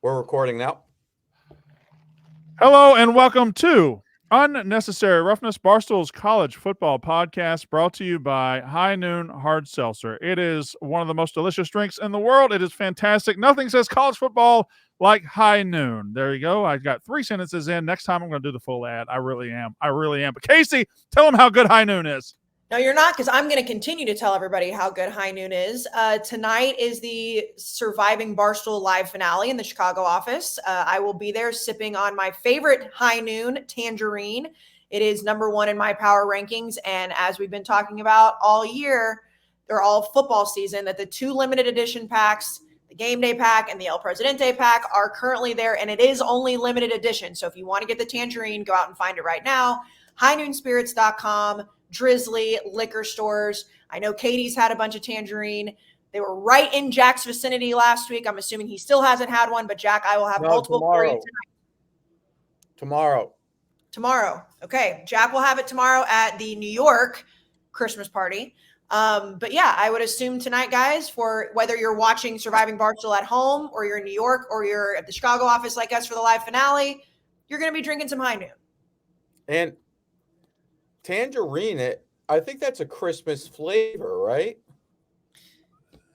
We're recording now. Hello and welcome to Unnecessary Roughness, Barstool's college football podcast, brought to you by High Noon Hard Seltzer. It is one of the most delicious drinks in the world. It is fantastic. Nothing says college football like High Noon. There you go. I got 3 sentences in. Next time I'm going to do the full ad. I really am. But Casey, tell them how good High Noon is. No, you're not, because I'm going to continue to tell everybody how good High Noon is. Tonight is the Surviving Barstool live finale in the Chicago office. I will be there sipping on my favorite High Noon, Tangerine. It is number 1 in my power rankings. And as we've been talking about all year, they're all football season, that the 2 limited edition packs, the Game Day pack and the El Presidente pack, are currently there. And it is only limited edition. So if you want to get the Tangerine, go out and find it right now. HighNoonSpirits.com. Drizly, liquor stores. I know Katie's had a bunch of Tangerine. They were right in Jack's vicinity last week. I'm assuming he still hasn't had one, but Jack, I will have multiple for you tonight. Tomorrow. Okay. Jack will have it tomorrow at the New York Christmas party. But yeah, I would assume tonight, guys, for whether you're watching Surviving Barstool at home or you're in New York or you're at the Chicago office like us for the live finale, you're going to be drinking some High Noon. And Tangerine, I think that's a Christmas flavor, right?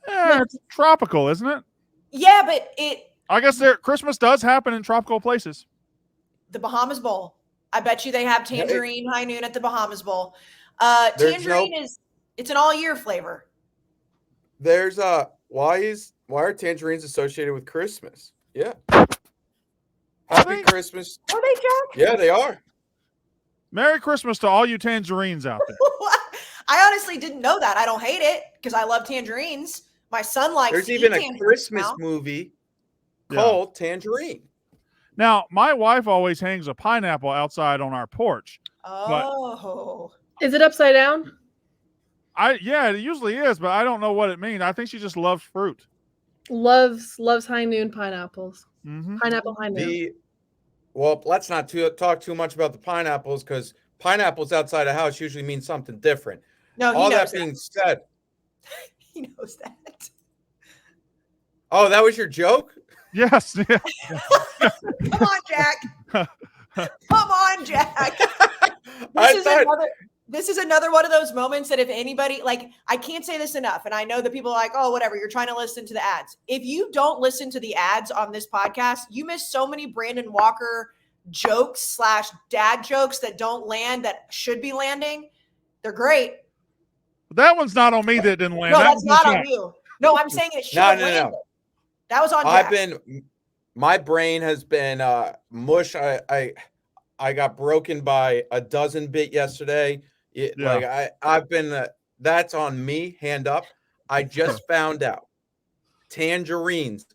Yeah, it's tropical, isn't it? Yeah, but I guess Christmas does happen in tropical places. The Bahamas Bowl. I bet you they have Tangerine High Noon at the Bahamas Bowl. Tangerine it's an all-year flavor. There's why are tangerines associated with Christmas? Yeah. Happy Christmas. Are they, Jack? Yeah, they are. Merry Christmas to all you tangerines out there. I honestly didn't know that. I don't hate it because I love tangerines. My son likes There's to even eat a Christmas movie called Tangerine. Now, my wife always hangs a pineapple outside on our porch. Oh. Is it upside down? Yeah, it usually is, but I don't know what it means. I think she just loves fruit. Loves High Noon pineapples. Mm-hmm. Pineapple High Noon. Well, let's not talk too much about the pineapples, because pineapples outside a house usually mean something different. No, all that being said, he knows that. Oh, that was your joke? Yes. Yeah. Come on, Jack. Come on, Jack. This is another one of those moments that if anybody, like, I can't say this enough, and I know that people are like, oh, whatever, you're trying to listen to the ads. If you don't listen to the ads on this podcast, you miss so many Brandon Walker jokes / dad jokes that don't land that should be landing. They're great. That one's not on me that didn't land. No, that's not on you. No, I'm saying it should have landed. No. That was on Jack. My brain has been mush. I got broken by a dozen bit yesterday. I've been, that's on me, hand up. I just found out tangerines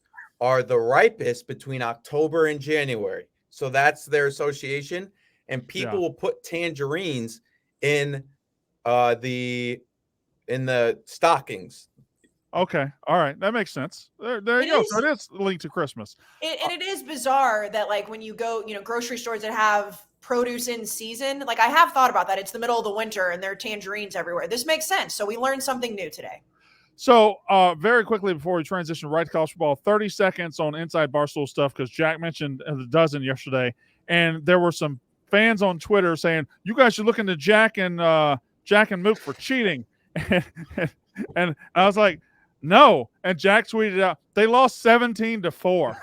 are the ripest between October and January. So that's their association. And people will put tangerines in the stockings. Okay. All right. That makes sense. There you go. So it is linked to Christmas. And it is bizarre that, like, when you go, grocery stores that have produce in season, like, I have thought about that. It's the middle of the winter and there are tangerines everywhere. This makes sense. So we learned something new today. So very quickly before we transition right to college football, 30 seconds on Inside Barstool stuff, because Jack mentioned the dozen yesterday, and there were some fans on Twitter saying, you guys should look into Jack and Mook for cheating. And I was like, no. And Jack tweeted out, they lost 17-4.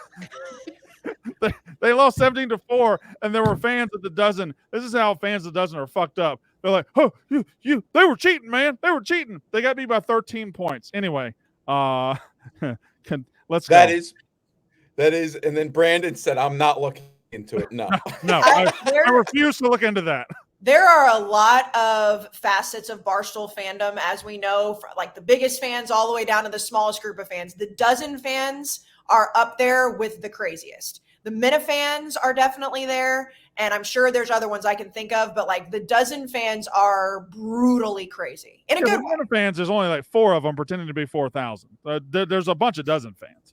They lost 17-4, and there were fans at the dozen. This is how fans at the dozen are fucked up. They're like, oh, they were cheating, man. They were cheating. They got beat by 13 points. Anyway, let's go. That is. And then Brandon said, I'm not looking into it. No. I refuse to look into that. There are a lot of facets of Barstool fandom, as we know, like the biggest fans all the way down to the smallest group of fans. The dozen fans are up there with the craziest. The Minifans are definitely there, and I'm sure there's other ones I can think of, but like the dozen fans are brutally crazy. In a good way. Minifans, there's only like 4 of them pretending to be 4,000. There's a bunch of dozen fans.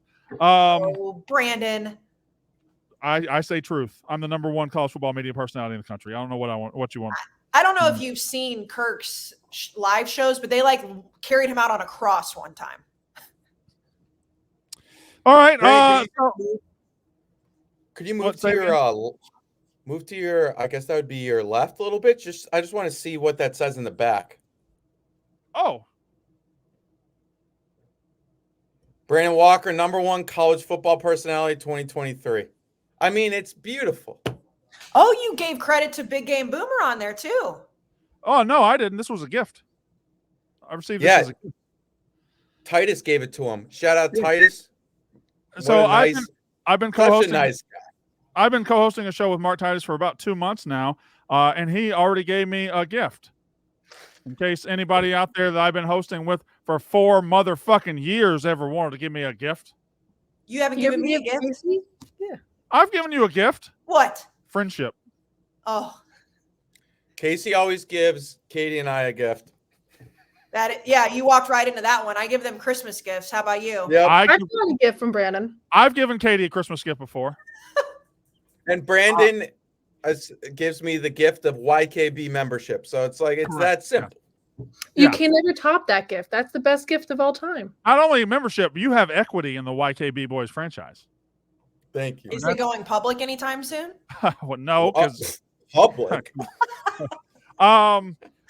Brandon. I say truth. I'm the number 1 college football media personality in the country. I don't know what you want. I don't know if you've seen Kirk's live shows, but they like carried him out on a cross one time. All right. Could you move to your I guess that would be your left a little bit? I just want to see what that says in the back. Oh. Brandon Walker, #1 college football personality 2023. I mean, it's beautiful. Oh, you gave credit to Big Game Boomer on there too. Oh, no, I didn't. This was a gift. I received this as a gift. Titus gave it to him. Shout out Titus. So I've been co-hosting. Such a nice guy. I've been co-hosting a show with Mark Titus for about 2 months now, and he already gave me a gift. In case anybody out there that I've been hosting with for 4 motherfucking years ever wanted to give me a gift. You haven't given me a gift? Yeah. I've given you a gift. What? Friendship. Oh. Casey always gives Katie and I a gift. You walked right into that one. I give them Christmas gifts. How about you? Yeah, I got a gift from Brandon. I've given Katie a Christmas gift before. And Brandon gives me the gift of YKB membership. So it's like, it's that simple. You can never top that gift. That's the best gift of all time. Not only membership, you have equity in the YKB Boys franchise. Thank you. Is it going public anytime soon? Well, no, because public. All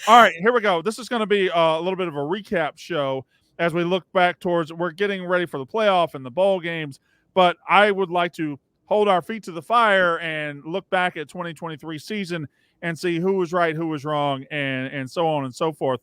right, here we go. This is going to be a little bit of a recap show as we look back towards. We're getting ready for the playoff and the bowl games, but I would like to hold our feet to the fire and look back at 2023 season and see who was right, who was wrong, and so on and so forth.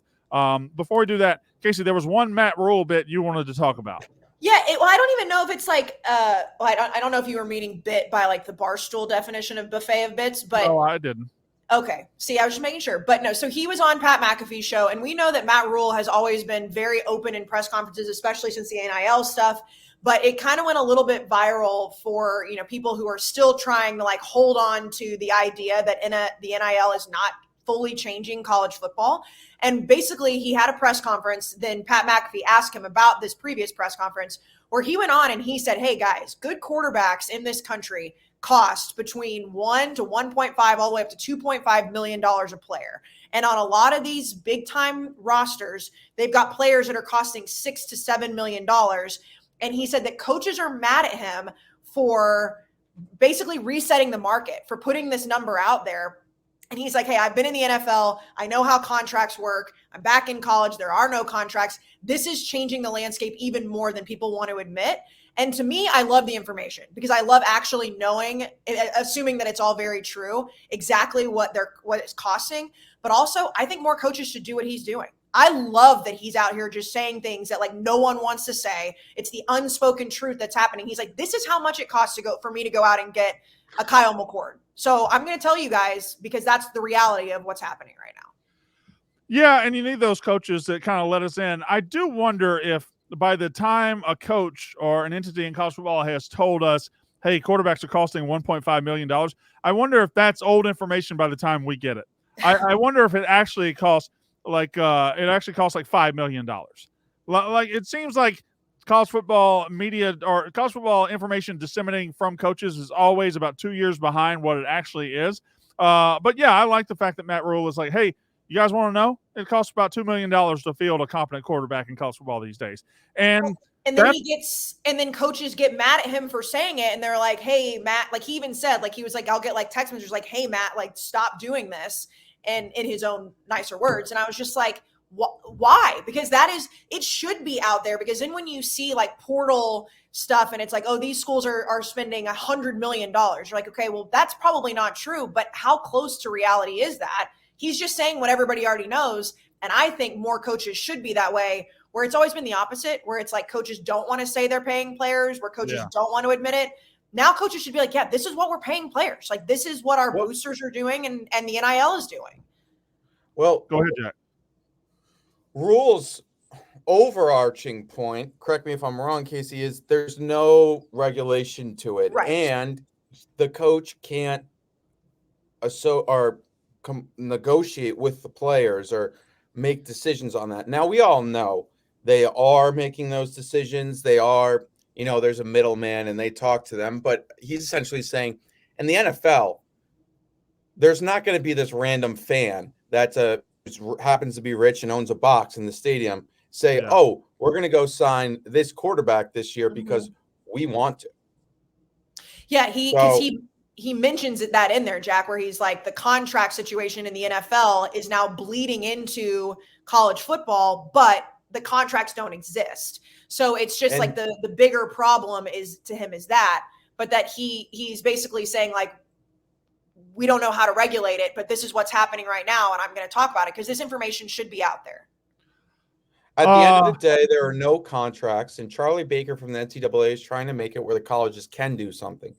Before we do that, Casey, there was one Matt Rhule bit you wanted to talk about. Yeah, I don't even know if it's like I don't know if you were meaning bit by like the Barstool definition of buffet of bits, but no, I didn't. Okay. See, I was just making sure. But no, so he was on Pat McAfee's show, and we know that Matt Rhule has always been very open in press conferences, especially since the NIL stuff. But it kind of went a little bit viral for, people who are still trying to like hold on to the idea that the NIL is not fully changing college football. And basically he had a press conference. Then Pat McAfee asked him about this previous press conference where he went on and he said, hey guys, good quarterbacks in this country cost between 1 to 1.5 all the way up to $2.5 million a player. And on a lot of these big time rosters, they've got players that are costing $6 to $7 million. And he said that coaches are mad at him for basically resetting the market, for putting this number out there. And he's like, hey, I've been in the NFL. I know how contracts work. I'm back in college. There are no contracts. This is changing the landscape even more than people want to admit. And to me, I love the information because I love actually knowing, assuming that it's all very true, exactly what it's costing. But also, I think more coaches should do what he's doing. I love that he's out here just saying things that like no one wants to say. It's the unspoken truth that's happening. He's like, this is how much it costs for me to go out and get a Kyle McCord. So I'm going to tell you guys because that's the reality of what's happening right now. Yeah, and you need those coaches that kind of let us in. I do wonder if by the time a coach or an entity in college football has told us, hey, quarterbacks are costing $1.5 million, I wonder if that's old information by the time we get it. I wonder if it actually costs like $5 million. Like it seems like college football media or college football information disseminating from coaches is always about 2 years behind what it actually is. But yeah, I like the fact that Matt Rhule is like, hey, you guys want to know? It costs about $2 million to field a competent quarterback in college football these days. And then coaches get mad at him for saying it. And they're like, hey, Matt, like he even said, like, he was like, I'll get like text messages like, hey, Matt, like stop doing this. And in his own nicer words. And I was just like, why? Because it should be out there because then when you see like portal stuff and it's like, oh, these schools are spending $100 million. You're like, okay, well, that's probably not true, but how close to reality is that? He's just saying what everybody already knows. And I think more coaches should be that way, where it's always been the opposite, where it's like coaches don't want to say they're paying players, where coaches don't want to admit it. Now coaches should be like, yeah, this is what we're paying players. Like this is what our boosters are doing and the NIL is doing. Well, go ahead, Jack. Rhule's overarching point, correct me if I'm wrong, Casey, is there's no regulation to it. Right. And the coach can't negotiate with the players or make decisions on that. Now, we all know they are making those decisions. They are, there's a middleman and they talk to them. But he's essentially saying in the NFL, there's not going to be this random fan that happens to be rich and owns a box in the stadium say, oh, we're going to go sign this quarterback this year because we want to. Yeah, he mentions that in there, Jack, where he's like, the contract situation in the NFL is now bleeding into college football, but the contracts don't exist. So it's just like the bigger problem is to him is that, but that he's basically saying like, we don't know how to regulate it, but this is what's happening right now, and I'm going to talk about it because this information should be out there. At the end of the day, there are no contracts, and Charlie Baker from the NCAA is trying to make it where the colleges can do something.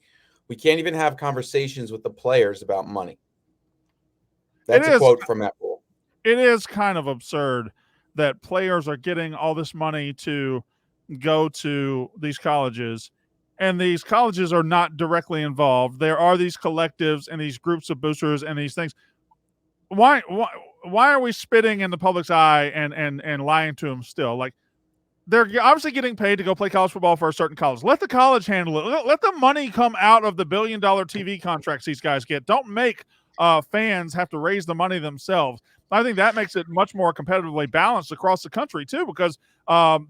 We can't even have conversations with the players about money. That's a quote from that rule. It is kind of absurd that players are getting all this money to go to these colleges, and these colleges are not directly involved. There are these collectives and these groups of boosters and these things. Why are we spitting in the public's eye and lying to them still? Like, they're obviously getting paid to go play college football for a certain college. Let the college handle it. Let the money come out of the billion-dollar TV contracts these guys get. Don't make fans have to raise the money themselves. I think that makes it much more competitively balanced across the country too, because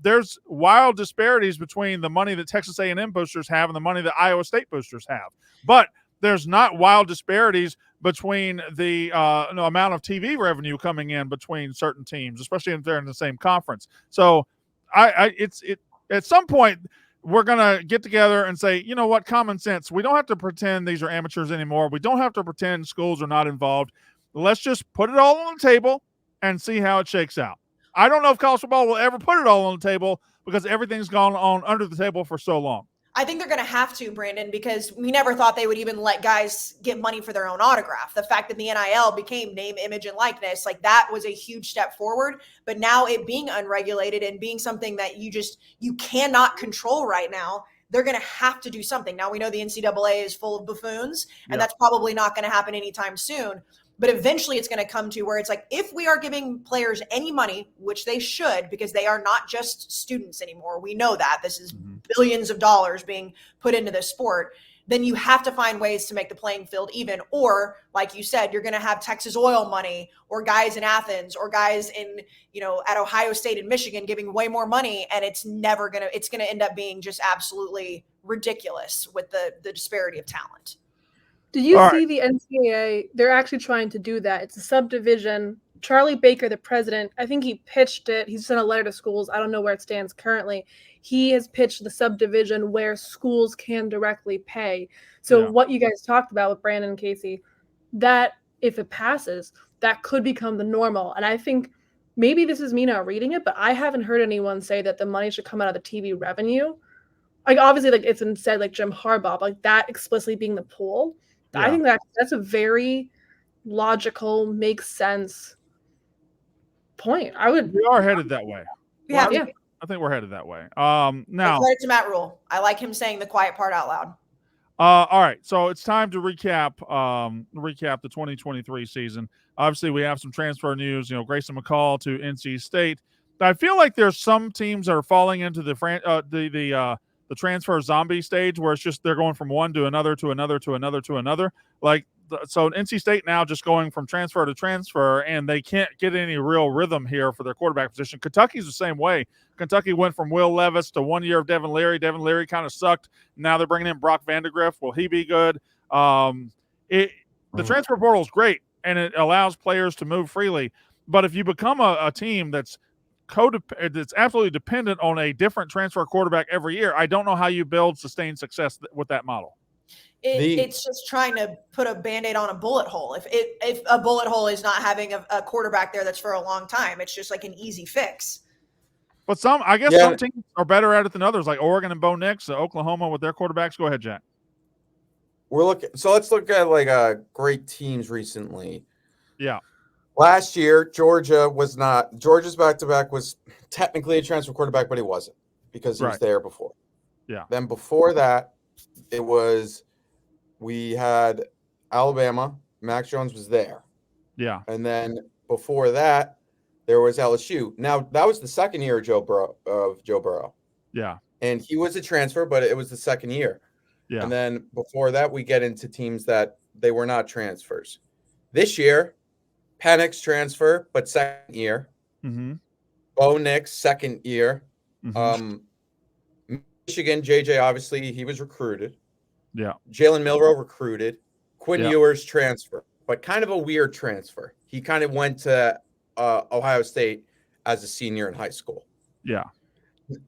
there's wild disparities between the money that Texas A&M boosters have and the money that Iowa State boosters have. But there's not wild disparities between the amount of TV revenue coming in between certain teams, especially if they're in the same conference. So at some point we're going to get together and say, you know what, common sense. We don't have to pretend these are amateurs anymore. We don't have to pretend schools are not involved. Let's just put it all on the table and see how it shakes out. I don't know if college football will ever put it all on the table because everything's gone on under the table for so long. I think they're going to have to, Brandon, because we never thought they would even let guys get money for their own autograph. The fact that the NIL became name, image, and likeness, like that was a huge step forward. But now it being unregulated and being something that you cannot control right now, they're going to have to do something. Now we know the NCAA is full of buffoons, and that's probably not going to happen anytime soon. But eventually it's going to come to where it's like, if we are giving players any money, which they should, because they are not just students anymore. We know that this is billions of dollars being put into this sport. Then you have to find ways to make the playing field even. Or like you said, you're going to have Texas oil money or guys in Athens or guys in, at Ohio State and Michigan giving way more money. And it's going to end up being just absolutely ridiculous with the disparity of talent. Did you see the NCAA? They're actually trying to do that. It's a subdivision. Charlie Baker, the president, I think he pitched it. He sent a letter to schools. I don't know where it stands currently. He has pitched the subdivision where schools can directly pay. So what you guys talked about with Brandon and Casey, that if it passes, that could become the normal. And I think maybe this is me not reading it, but I haven't heard anyone say that the money should come out of the TV revenue. Like obviously, like it's instead like Jim Harbaugh, like that explicitly being the pool. I think that's a very logical, makes sense point. We are headed that way. Yeah, I think we're headed that way. Now, credit to Matt Rhule. I like him saying the quiet part out loud. All right, so it's time to recap the 2023 season. Obviously, we have some transfer news. Grayson McCall to NC State. I feel like there's some teams that are falling into the transfer zombie stage where it's just they're going from one to another to another to another to another. So NC State now just going from transfer to transfer, and they can't get any real rhythm here for their quarterback position. Kentucky's the same way. Kentucky went from Will Levis to 1 year of Devin Leary. Devin Leary kind of sucked. Now they're bringing in Brock Vandegrift. Will he be good? The transfer portal is great, and it allows players to move freely. But if you become a team that's absolutely dependent on a different transfer quarterback every year, I don't know how you build sustained success with that model. It's just trying to put a Band-Aid on a bullet hole. If a bullet hole is not having a quarterback there that's for a long time, it's just like an easy fix. But some teams are better at it than others, like Oregon and Bo Nix, Oklahoma with their quarterbacks. Go ahead, Jack. Let's look at great teams recently. Yeah. Last year, Georgia's back-to-back was technically a transfer quarterback, but he wasn't because he was there before. Yeah. Then before that, we had Alabama. Mac Jones was there. Yeah. And then before that, there was LSU. Now, that was the second year of Joe Burrow. Yeah. And he was a transfer, but it was the second year. Yeah. And then before that, we get into teams that they were not transfers. This year, Penix transfer, but second year. Mm-hmm. Bo Nix, second year. Mm-hmm. Michigan, JJ, obviously, he was recruited. Yeah. Jalen Milroe recruited. Quinn Yeah. Ewers transfer, but kind of a weird transfer. He kind of went to Ohio State as a senior in high school. Yeah.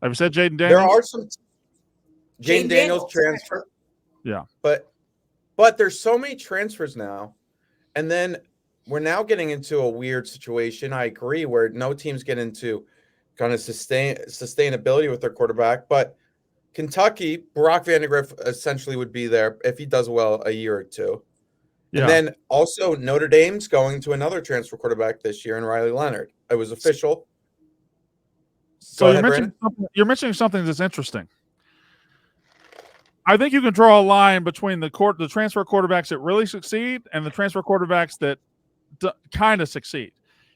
Have you said Jaden Daniels? There are some Jaden Daniels transfer. Yeah. But there's so many transfers now. And then we're now getting into a weird situation. I agree, where no teams get into kind of sustainability with their quarterback. But Kentucky, Brock Vandegrift essentially would be there if he does well a year or two. Yeah. And then also Notre Dame's going to another transfer quarterback this year in Riley Leonard. It was official. So you're mentioning something that's interesting. I think you can draw a line between the transfer quarterbacks that really succeed and the transfer quarterbacks that kind of succeed.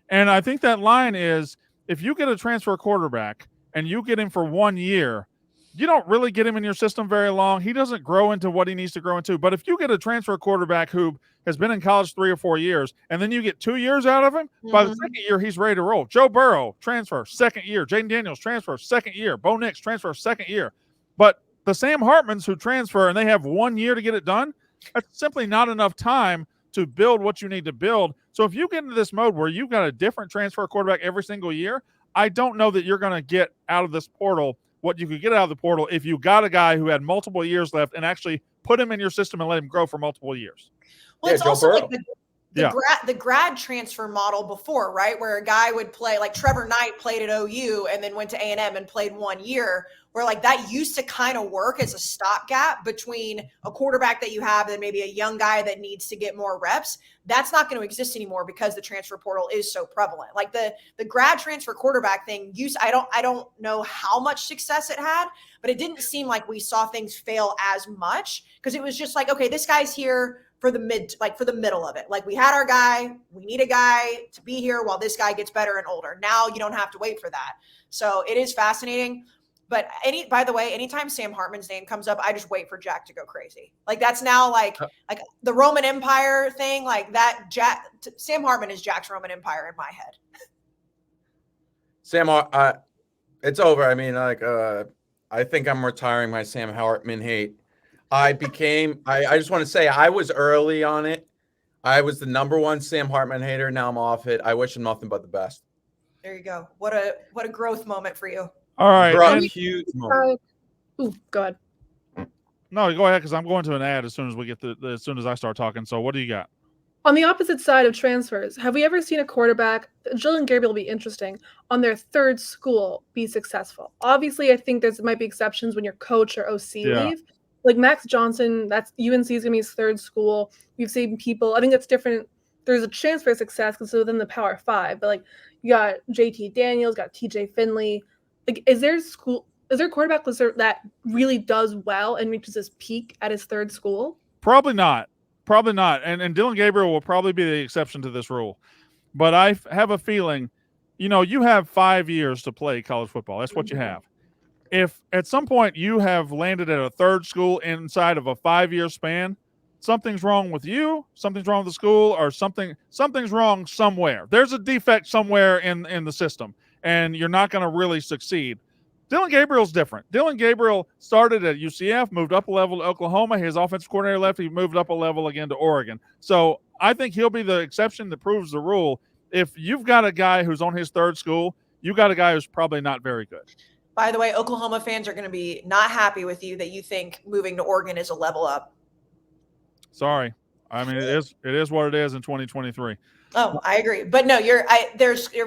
And I think that line is, if you get a transfer quarterback and you get him for 1 year, you don't really get him in your system very long. He doesn't grow into what he needs to grow into. But if you get a transfer quarterback who has been in college 3 or 4 years, and then you get 2 years out of him, by the second year, he's ready to roll. Joe Burrow, transfer, second year. Jaden Daniels, transfer, second year. Bo Nix, transfer, second year. But the Sam Hartmans who transfer and they have 1 year to get it done, that's simply not enough time to build what you need to build. So if you get into this mode where you've got a different transfer quarterback every single year, I don't know that you're going to get out of this portal what you could get out of the portal if you got a guy who had multiple years left and actually put him in your system and let him grow for multiple years. Well, it's also like the grad transfer model before, right? Where a guy would play, like Trevor Knight played at OU and then went to A&M and played 1 year, where like that used to kind of work as a stopgap between a quarterback that you have and maybe a young guy that needs to get more reps. That's not going to exist anymore because the transfer portal is so prevalent. Like the grad transfer quarterback thing, I don't know how much success it had, but it didn't seem like we saw things fail as much, because it was just like, okay, this guy's here for the middle of it. Like, we had our guy, we need a guy to be here while this guy gets better and older. Now you don't have to wait for that. So it is fascinating. But by the way, anytime Sam Hartman's name comes up, I just wait for Jack to go crazy. Like, that's now like the Roman Empire thing, like that. Sam Hartman is Jack's Roman Empire in my head. Sam, it's over. I mean, I think I'm retiring my Sam Hartman hate. I just want to say I was early on it. I was the #1 Sam Hartman hater. Now I'm off it. I wish him nothing but the best. There you go. What a growth moment for you. All right. Huge moment. Go ahead. No, go ahead, because I'm going to an ad as soon as I start talking. So what do you got? On the opposite side of transfers, have we ever seen a quarterback, Drilling Gabriel will be interesting, on their third school be successful? Obviously, I think there might be exceptions when your coach or OC leave. Like Max Johnson, that's UNC is going to be his third school. We've seen people, I think that's different. There's a chance for success because within the Power Five, but like you got JT Daniels, got TJ Finley. Like, is there a quarterback that really does well and reaches his peak at his third school? Probably not. And Dillon Gabriel will probably be the exception to this rule. But I have a feeling, you have 5 years to play college football. That's what you have. If at some point you have landed at a third school inside of a 5-year span, something's wrong with you, something's wrong with the school, or something's wrong somewhere. There's a defect somewhere in the system, and you're not going to really succeed. Dillon Gabriel's different. Dillon Gabriel started at UCF, moved up a level to Oklahoma. His offensive coordinator left. He moved up a level again to Oregon. So I think he'll be the exception that proves the rule. If you've got a guy who's on his third school, you've got a guy who's probably not very good. By the way, Oklahoma fans are going to be not happy with you that you think moving to Oregon is a level up. Sorry. I mean, it is what it is in 2023. Oh, I agree. But no, you're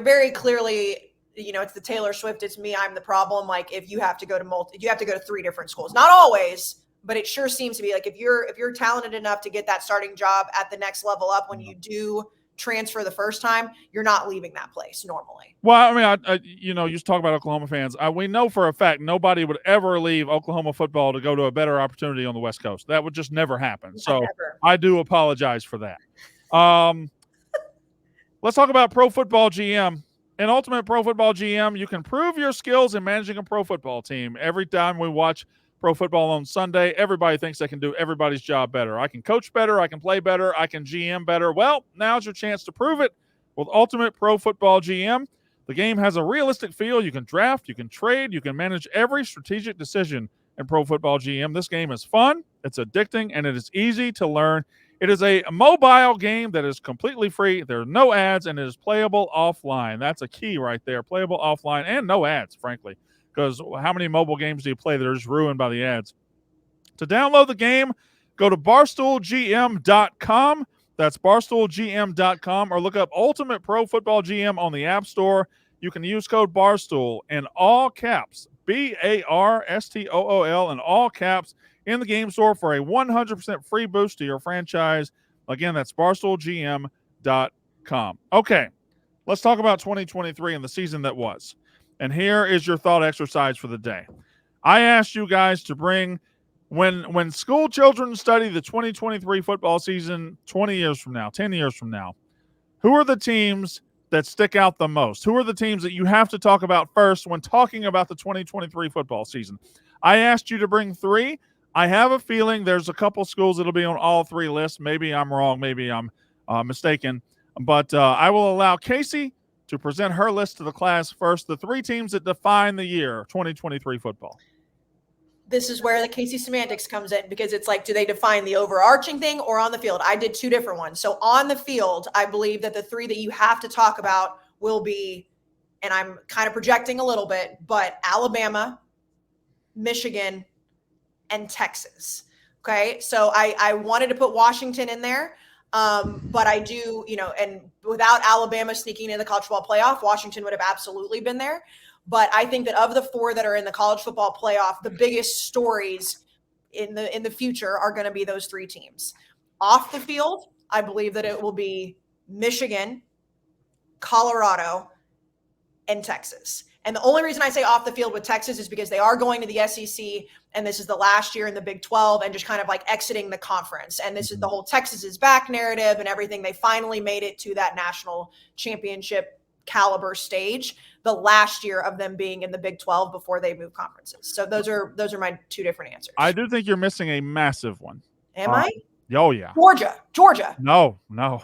very clearly, it's the Taylor Swift, it's me, I'm the problem. Like, if you have to go to 3 different schools, not always, but it sure seems to be like if you're talented enough to get that starting job at the next level up, when you do transfer the first time, you're not leaving that place normally. Well, I mean, you just talk about Oklahoma fans. We know for a fact nobody would ever leave Oklahoma football to go to a better opportunity on the West Coast. That would just never happen. So I do apologize for that. Let's talk about Pro Football GM. In Ultimate Pro Football GM, you can prove your skills in managing a pro football team. Every time we watch pro football on Sunday, everybody thinks they can do everybody's job better. I can coach better, I can play better, I can GM better. Well, now's your chance to prove it with Ultimate Pro Football GM. The game has a realistic feel. You can draft, you can trade, you can manage every strategic decision in Pro Football GM. This game is fun, it's addicting, and it is easy to learn. It is a mobile game that is completely free. There are no ads, and it is playable offline. That's a key right there. Playable offline and no ads, frankly, because how many mobile games do you play that are just ruined by the ads? To download the game, go to barstoolgm.com. That's barstoolgm.com, or look up Ultimate Pro Football GM on the App Store. You can use code Barstool in all caps, BARSTOOL in all caps in the game store for a 100% free boost to your franchise. Again, that's barstoolgm.com. Okay, let's talk about 2023 and the season that was. And here is your thought exercise for the day. I asked you guys to bring, when school children study the 2023 football season 20 years from now, 10 years from now, who are the teams that stick out the most? Who are the teams that you have to talk about first when talking about the 2023 football season? I asked you to bring 3. I have a feeling there's a couple schools that'll be on all 3 lists. Maybe I'm wrong. Maybe I'm mistaken. But I will allow Casey to present her list to the class first. The 3 teams that define the year 2023 football. This is where the Casey semantics comes in, because it's like, do they define the overarching thing or on the field? I did 2 different ones. So on the field, I believe that the 3 that you have to talk about will be, and I'm kind of projecting a little bit, but Alabama, Michigan, and Texas. Okay. So I wanted to put Washington in there. But I do, and without Alabama sneaking in the college football playoff, Washington would have absolutely been there. But I think that of the 4 that are in the college football playoff, the biggest stories in the future are going to be those 3 teams. Off the field, I believe that it will be Michigan, Colorado, and Texas. And the only reason I say off the field with Texas is because they are going to the SEC, and this is the last year in the Big 12 and just kind of like exiting the conference. And this is the whole Texas is back narrative and everything. They finally made it to that national championship caliber stage the last year of them being in the Big 12 before they move conferences. So those are my 2 different answers. I do think you're missing a massive one. Am I? Oh, yeah. Georgia. No. I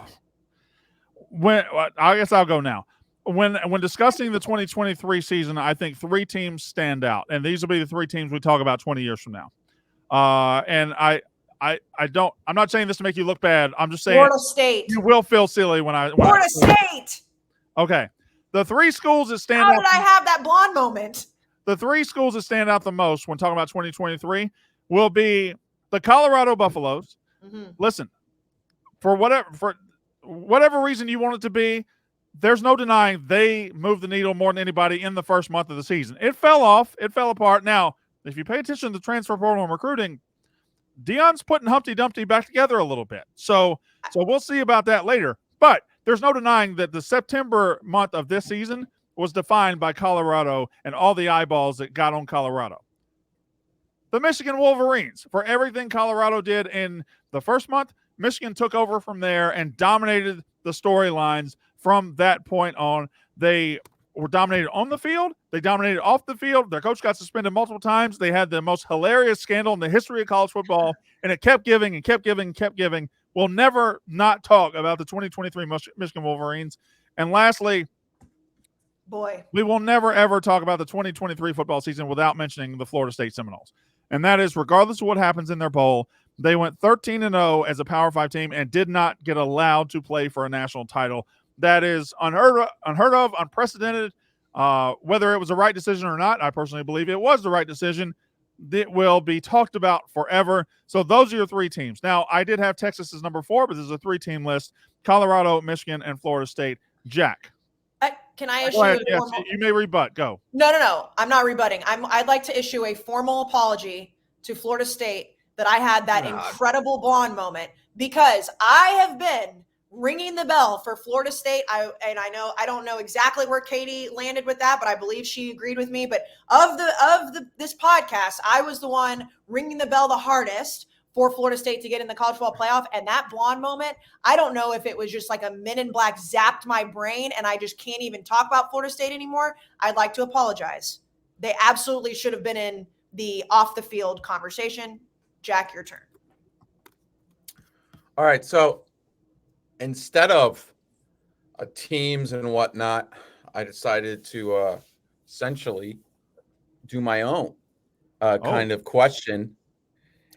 guess I'll go now. When discussing the 2023 season, I think 3 teams stand out, and these will be the 3 teams we talk about 20 years from now. And I'm not saying this to make you look bad. I'm just saying Florida State. You will feel silly when Florida State. Okay. The 3 schools that stand out. How did I have that blonde moment? The 3 schools that stand out the most when talking about 2023 will be the Colorado Buffaloes. Mm-hmm. Listen, for whatever reason you want it to be, there's no denying they moved the needle more than anybody in the first month of the season. It fell off. It fell apart. Now, if you pay attention to the transfer portal and recruiting, Deion's putting Humpty Dumpty back together a little bit. So we'll see about that later. But there's no denying that the September month of this season was defined by Colorado and all the eyeballs that got on Colorado. The Michigan Wolverines, for everything Colorado did in the first month, Michigan took over from there and dominated the storylines from that point on. They were dominated on the field. They dominated off the field. Their coach got suspended multiple times. They had the most hilarious scandal in the history of college football, and it kept giving and kept giving and kept giving. We'll never not talk about the 2023 Michigan Wolverines. And lastly, we will never, ever talk about the 2023 football season without mentioning the Florida State Seminoles. And that is, regardless of what happens in their bowl, they went 13-0 as a Power 5 team and did not get allowed to play for a national title. That is unheard of, unprecedented. Whether it was the right decision or not, I personally believe it was the right decision. It will be talked about forever. So those are your 3 teams. Now, I did have Texas as number 4, but this is a 3-team list: Colorado, Michigan, and Florida State. Jack. Can I issue a formal... Yes, you may rebut. Go. No. I'm not rebutting. I'd like to issue a formal apology to Florida State that I had that incredible blonde moment, because I have been ringing the bell for Florida State. I don't know exactly where Katie landed with that, but I believe she agreed with me. But of this podcast, I was the one ringing the bell the hardest for Florida State to get in the college football playoff. And that blonde moment, I don't know if it was just like a Men in Black zapped my brain and I just can't even talk about Florida State anymore. I'd like to apologize. They absolutely should have been in the off the field conversation. Jack, your turn. All right. So instead of teams and whatnot, I decided to essentially do my own. kind of question.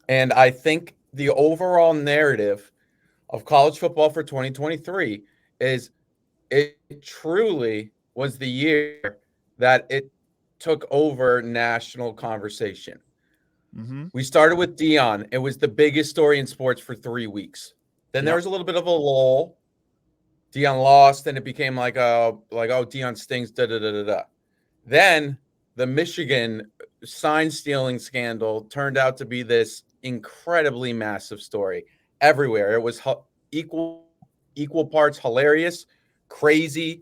And I think the overall narrative of college football for 2023 is it truly was the year that it took over national conversation. Mm-hmm. We started with Deion. It was the biggest story in sports for 3 weeks. Then there was a little bit of a lull. Deion lost, and it became like, oh, Deion stings, da-da-da-da-da. Then the Michigan sign stealing scandal turned out to be this incredibly massive story everywhere. It was equal parts hilarious, crazy,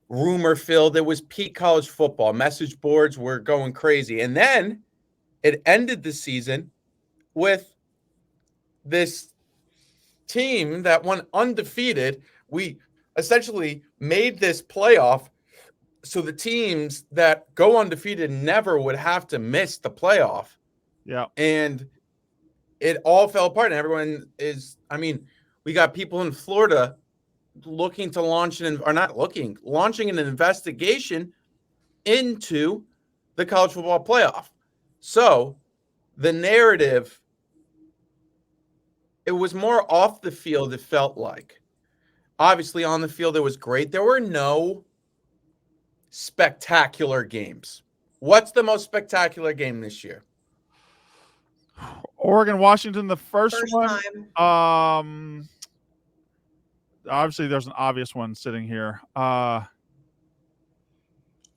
rumor filled. It was peak college football. Message boards were going crazy. And then it ended the season with this team that went undefeated. We essentially made this playoff so the teams that go undefeated never would have to miss the playoff. Yeah. And it all fell apart. And everyone we got people in Florida looking to launching an investigation into the college football playoff. So the narrative, it was more off the field, it felt like. Obviously, on the field, it was great. There were no spectacular games. What's the most spectacular game this year? Oregon, Washington, the first one. Time. Obviously, there's an obvious one sitting here.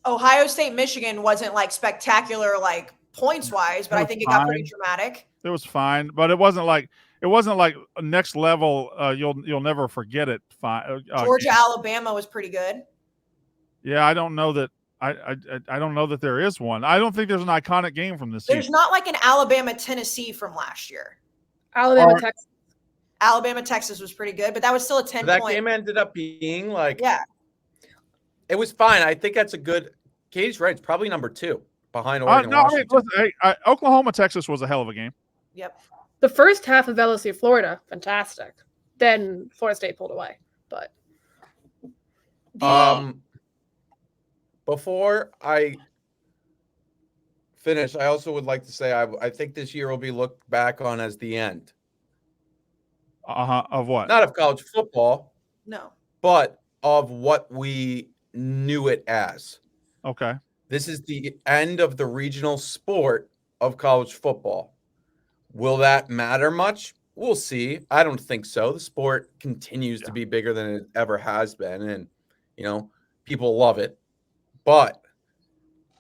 Ohio State, Michigan wasn't like spectacular, like points wise, but I think it got pretty dramatic. It was fine, but it wasn't like next level. You'll never forget it. Georgia, Alabama was pretty good. Yeah, I don't know that. I don't know that there is one. I don't think there's an iconic game from this There's season. not like an Alabama, Tennessee from last year. Alabama, Texas was pretty good, but that was still a 10 that point. Game ended up being like, yeah, it was fine. I think that's a good. Katie's right. It's probably number 2 behind Oregon. Washington. Oklahoma, Texas was a hell of a game. Yep. The first half of LSU, Florida, fantastic. Then Florida State pulled away, but. Before I finish, I also would like to say I think this year will be looked back on as the end. Of what? Not of college football. No. But of what we knew it as. Okay. This is the end of the regional sport of college football. Will that matter much? We'll see. I don't think so. The sport continues to be bigger than it ever has been, and people love it. But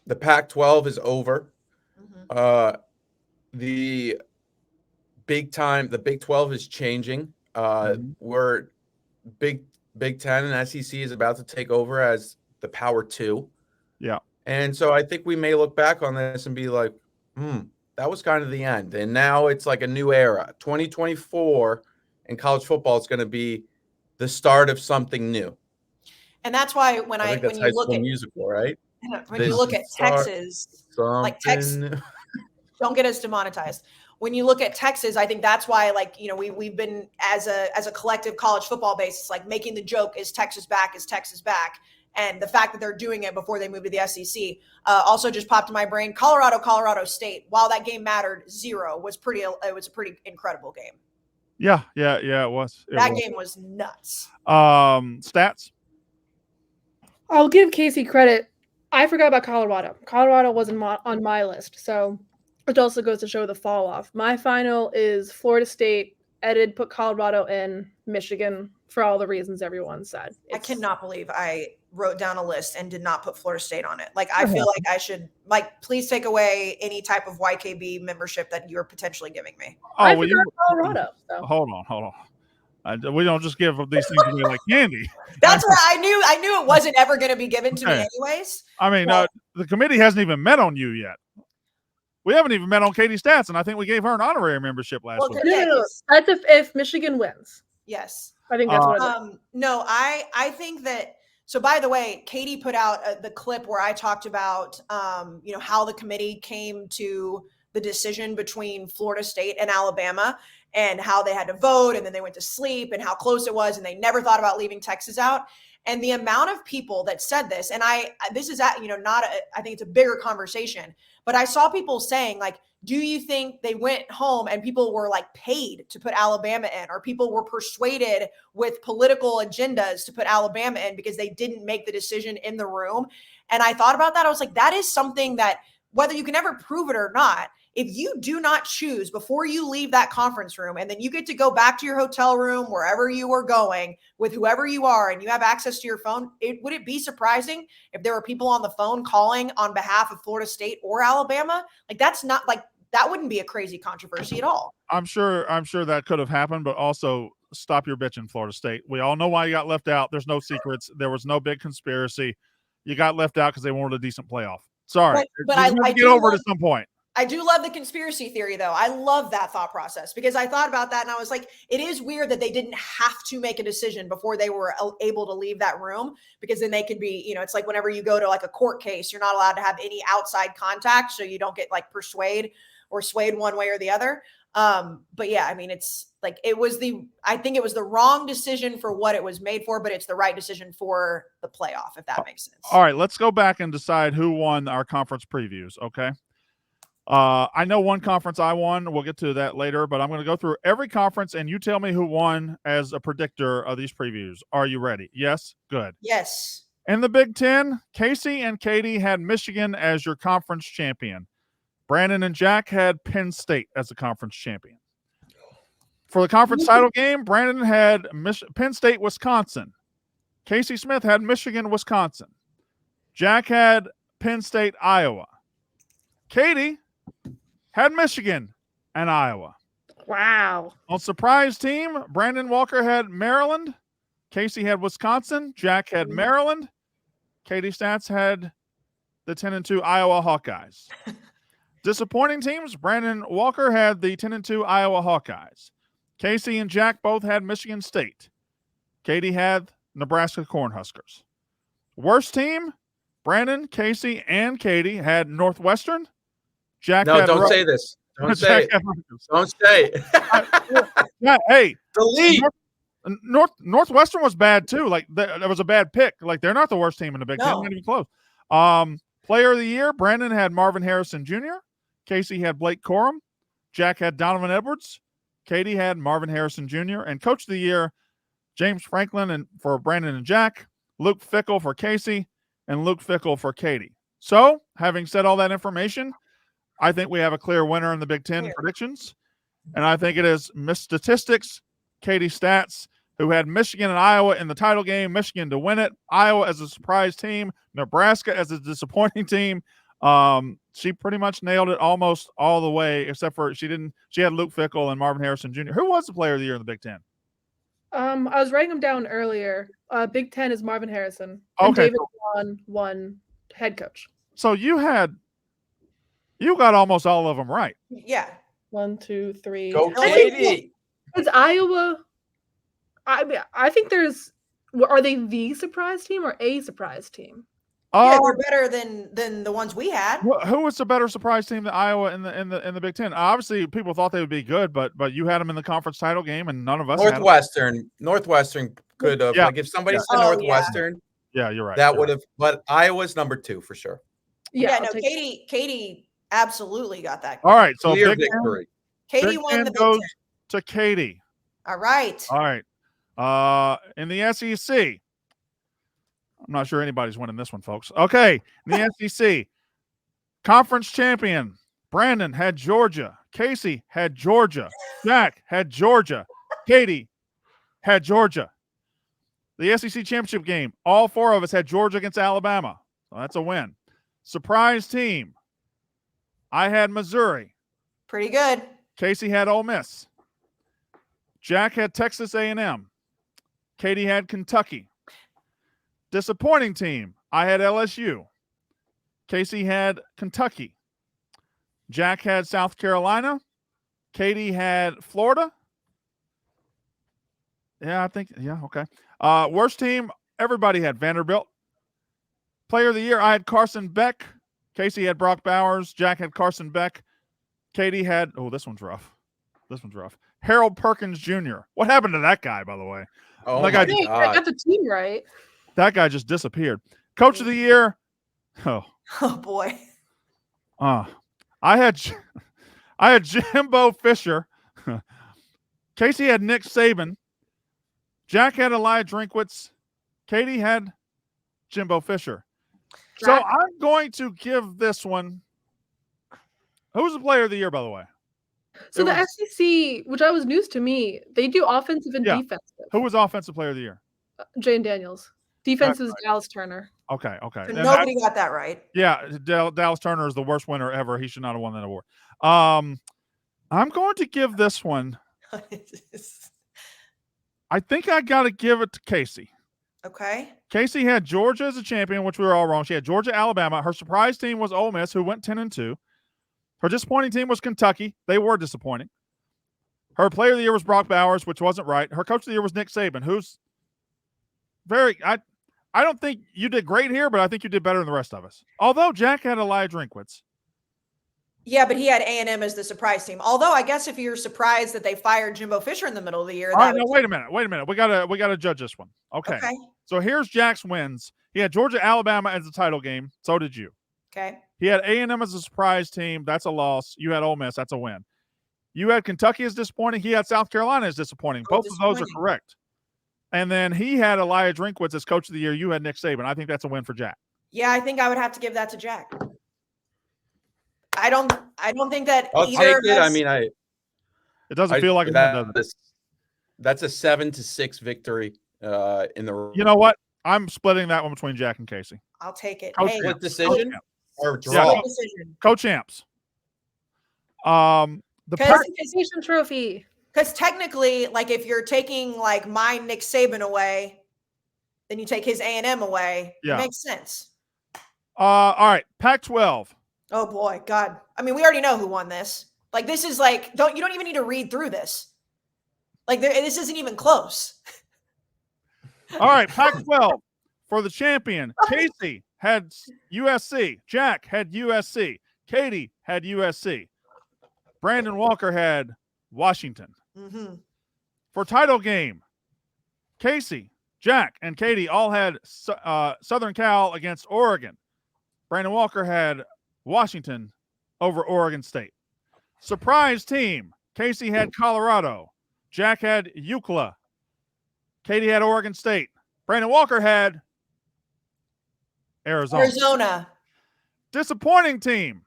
the Pac-12 is over. Mm-hmm. The Big 12 is changing. We're Big 10 and SEC is about to take over as the Power 2. Yeah. And so I think we may look back on this and be like, that was kind of the end. And now it's like a new era. 2024 in college football is going to be the start of something new. And that's why when you look at musical, right? When you look at Texas, like Texas, don't get us demonetized. When you look at Texas, I think that's why, we've been as a collective college football basis, like making the joke, is Texas back? Is Texas back? And the fact that they're doing it before they move to the SEC also just popped in my brain. Colorado State, while that game mattered 0, it was a pretty incredible game. Yeah, it was. That game was nuts. Stats? I'll give Casey credit. I forgot about Colorado. Colorado wasn't on my list, so it also goes to show the fall off. My final is Florida State. Ed put Colorado in, Michigan, for all the reasons everyone said. I cannot believe I wrote down a list and did not put Florida State on it. I feel like I should, please take away any type of YKB membership that you're potentially giving me. I forgot Colorado. So. Hold on. We don't just give these things away like candy. That's where I knew it wasn't ever going to be given to me anyways. I mean, the committee hasn't even met on you yet. We haven't even met on Katie Stats, and I think we gave her an honorary membership last week. No. That's if Michigan wins. Yes. I think that's what it is. No, I think that. So, by the way, Katie put out the clip where I talked about, how the committee came to the decision between Florida State and Alabama and how they had to vote and then they went to sleep and how close it was and they never thought about leaving Texas out. And the amount of people that said this, and this is I think it's a bigger conversation, but But I saw people saying, like, do you think they went home and people were like paid to put Alabama in, or people were persuaded with political agendas to put Alabama in because they didn't make the decision in the room? And I thought about that. I was like, that is something that, whether you can ever prove it or not, if you do not choose before you leave that conference room, and then you get to go back to your hotel room, wherever you are going with whoever you are, and you have access to your phone, would it be surprising if there were people on the phone calling on behalf of Florida State or Alabama? Like, that's not like, that wouldn't be a crazy controversy at all. I'm sure that could have happened, but also stop your bitching, Florida State. We all know why you got left out. There's no secrets. There was no big conspiracy. You got left out because they wanted a decent playoff. Sorry. But I get over it at some point. I do love the conspiracy theory, though. I love that thought process, because I thought about that and I was like, it is weird that they didn't have to make a decision before they were able to leave that room, because then they could be, you know, it's like whenever you go to like a court case, you're not allowed to have any outside contact, so you don't get like persuaded or swayed one way or the other. But yeah, I mean, it's like, I think it was the wrong decision for what it was made for, but it's the right decision for the playoff, if that makes sense. All right, let's go back and decide who won our conference previews. Okay. I know one conference I won. We'll get to that later, but I'm going to go through every conference and you tell me who won as a predictor of these previews. Are you ready? Yes? Good. Yes. In the Big Ten, Casey and Katie had Michigan as your conference champion. Brandon and Jack had Penn State as the conference champion. For the conference title game, Brandon had Penn State, Wisconsin. Casey Smith had Michigan, Wisconsin. Jack had Penn State, Iowa. Katie had Michigan and Iowa. Wow. On surprise team, Brandon Walker had Maryland. Casey had Wisconsin. Jack had Maryland. Katie Stats had the 10-2 Iowa Hawkeyes. Disappointing teams, Brandon Walker had the 10-2 Iowa Hawkeyes. Casey and Jack both had Michigan State. Katie had Nebraska Cornhuskers. Worst team, Brandon, Casey, and Katie had Northwestern. Jack no, had don't say this. Don't say it. Don't say it. Yeah, hey, delete. Northwestern was bad too. Like that was a bad pick. Like they're not the worst team in the Big Ten. Not even close. Player of the year, Brandon had Marvin Harrison Jr. Casey had Blake Corum. Jack had Donovan Edwards. Katie had Marvin Harrison Jr. And coach of the year, James Franklin and for Brandon and Jack, Luke Fickell for Casey, and Luke Fickell for Katie. So, having said all that information, I think we have a clear winner in the Big Ten predictions. And I think it is Miss Statistics, Katie Stats, who had Michigan and Iowa in the title game, Michigan to win it, Iowa as a surprise team, Nebraska as a disappointing team. She pretty much nailed it almost all the way, except for she had Luke Fickell and Marvin Harrison Jr. Who was the player of the year in the Big Ten? I was writing them down earlier. Big Ten is Marvin Harrison. Okay. And David won head coach. So you got almost all of them right. Yeah. 1, 2, 3. Go Katie. Is Iowa? I think are they the surprise team or a surprise team? Yeah, they're better than the ones we had. Who was the better surprise team than Iowa in the Big Ten? Obviously, people thought they would be good, but you had them in the conference title game, and none of us. Northwestern could have. Like if somebody said Northwestern, yeah, you're right. That would have. But Iowa's number 2 for sure. Yeah, no, Katie absolutely got that. All right, so clear victory. Katie won the Big goes Ten. To Katie. All right. In the SEC. I'm not sure anybody's winning this one, folks. Okay, in the SEC, conference champion, Brandon had Georgia. Casey had Georgia. Jack had Georgia. Katie had Georgia. The SEC championship game, all 4 of us had Georgia against Alabama. So that's a win. Surprise team, I had Missouri. Pretty good. Casey had Ole Miss. Jack had Texas A&M. Katie had Kentucky. Disappointing team, I had LSU. Casey had Kentucky. Jack had South Carolina. Katie had Florida. Okay. Worst team, everybody had Vanderbilt. Player of the year, I had Carson Beck. Casey had Brock Bowers. Jack had Carson Beck. Katie had, this one's rough. Harold Perkins Jr. What happened to that guy, by the way? Oh, I got the team right. That guy just disappeared. Coach of the year. Oh boy. I had Jimbo Fisher. Casey had Nick Saban. Jack had Elijah Drinkwitz. Katie had Jimbo Fisher. So I'm going to give this one. Who's the player of the year, by the way? So the SEC, which was news to me, they do offensive and defensive. Who was offensive player of the year? Jane Daniels. Defense was Dallas Turner. Okay. So nobody got that right. Yeah, Dallas Turner is the worst winner ever. He should not have won that award. I'm going to give this one. I think I got to give it to Casey. Okay. Casey had Georgia as a champion, which we were all wrong. She had Georgia, Alabama. Her surprise team was Ole Miss, who went 10-2. Her disappointing team was Kentucky. They were disappointing. Her player of the year was Brock Bowers, which wasn't right. Her coach of the year was Nick Saban, who's I don't think you did great here, but I think you did better than the rest of us. Although Jack had Elijah Drinkwitz. Yeah, but he had A&M as the surprise team. Although I guess if you're surprised that they fired Jimbo Fisher in the middle of the year, wait a minute. We gotta judge this one. Okay. So here's Jack's wins. He had Georgia, Alabama as the title game. So did you. Okay. He had A&M as a surprise team. That's a loss. You had Ole Miss. That's a win. You had Kentucky as disappointing. He had South Carolina as disappointing. Both of those are correct. And then he had Elijah Drinkwitz as coach of the year. You had Nick Saban. I think that's a win for Jack. Yeah, I think I would have to give that to Jack. I don't think that I'll take it. I mean, it doesn't feel like a win, does it? That's a 7-6 victory in the. You know what? I'm splitting that one between Jack and Casey. I'll take it. Split decision or draw? Split decision. Co-champs. The participation trophy. Because technically, like if you're taking like my Nick Saban away, then you take his A&M away. Yeah. It makes sense. All right, Pac-12. Oh boy, God. I mean, we already know who won this. Like this is like you don't even need to read through this. Like this isn't even close. All right, Pac-12 for the champion. Casey had USC. Jack had USC. Katie had USC. Brandon Walker had Washington. Mm-hmm. For title game, Casey, Jack, and Katie all had Southern Cal against Oregon. Brandon Walker had Washington over Oregon State. Surprise team, Casey had Colorado. Jack had UCLA. Katie had Oregon State. Brandon Walker had Arizona. Disappointing team,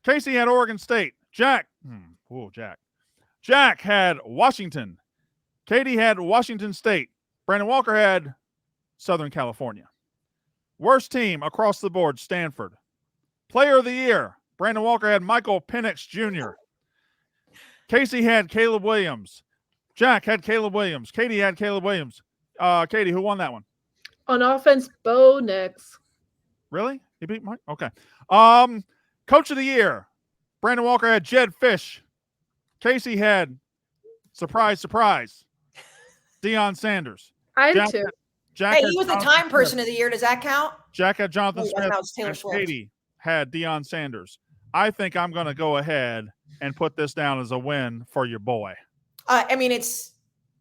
Casey had Oregon State. Jack had Washington. Katie had Washington State. Brandon Walker had Southern California. Worst team across the board, Stanford. Player of the year, Brandon Walker had Michael Penix Jr. Casey had Caleb Williams. Jack had Caleb Williams. Katie had Caleb Williams. Katie, who won that one? On offense, Bo Nix. Really? He beat Mike? Okay. Coach of the year, Brandon Walker had Jed Fish. Casey had, surprise, Deion Sanders. I did too. Jack he was the time person of the year. Does that count? Jack had Jonathan Smith. Taylor Swift. Katie had Deion Sanders. I think I'm going to go ahead and put this down as a win for your boy. I mean, it's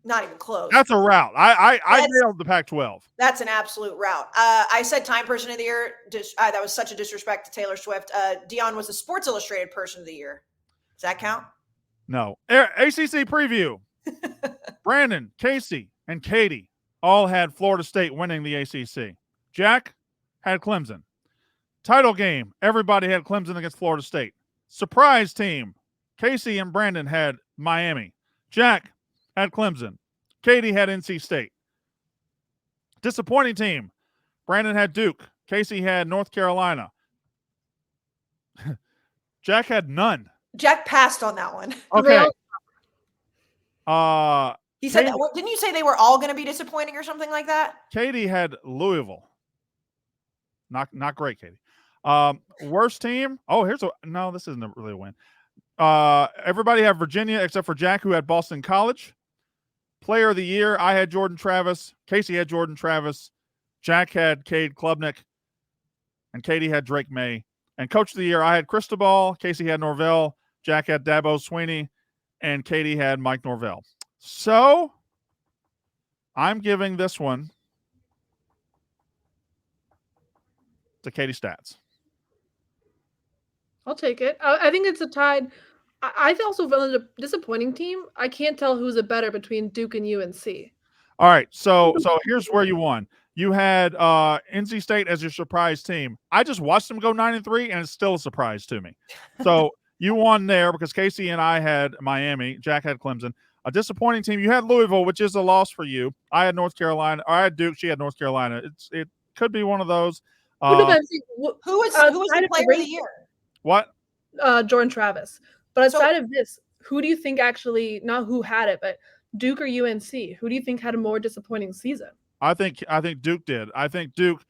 not even close. That's a route. I nailed the Pac-12. That's an absolute route. I said time person of the year. That was such a disrespect to Taylor Swift. Deion was the Sports Illustrated person of the year. Does that count? No. ACC preview. Brandon, Casey, and Katie all had Florida State winning the ACC. Jack had Clemson. Title game, everybody had Clemson against Florida State. Surprise team, Casey and Brandon had Miami. Jack had Clemson. Katie had NC State. Disappointing team, Brandon had Duke. Casey had North Carolina. Jack had none. Jack passed on that one. Okay. He said that. Didn't you say they were all going to be disappointing or something like that? Katie had Louisville. Not great, Katie. Worst team. Oh, no, this isn't really a win. Everybody had Virginia except for Jack, who had Boston College. Player of the year, I had Jordan Travis. Casey had Jordan Travis. Jack had Cade Klubnik. And Katie had Drake May. And coach of the year, I had Cristobal. Casey had Norvell. Jack had Dabo Sweeney. And Katie had Mike Norvell. So, I'm giving this one to Katie Stats. I'll take it. I think it's a tied. I also found it a disappointing team. I can't tell who's a better between Duke and UNC. All right, so here's where you won. You had NC State as your surprise team. I just watched them go 9-3, and it's still a surprise to me. So you won there because Casey and I had Miami. Jack had Clemson. A disappointing team. You had Louisville, which is a loss for you. I had North Carolina. Or I had Duke. She had North Carolina. It could be one of those. Who was the player of the year? What? Jordan Travis. But outside of this, who do you think actually, not who had it, but Duke or UNC? Who do you think had a more disappointing season? I think Duke did. I think Duke,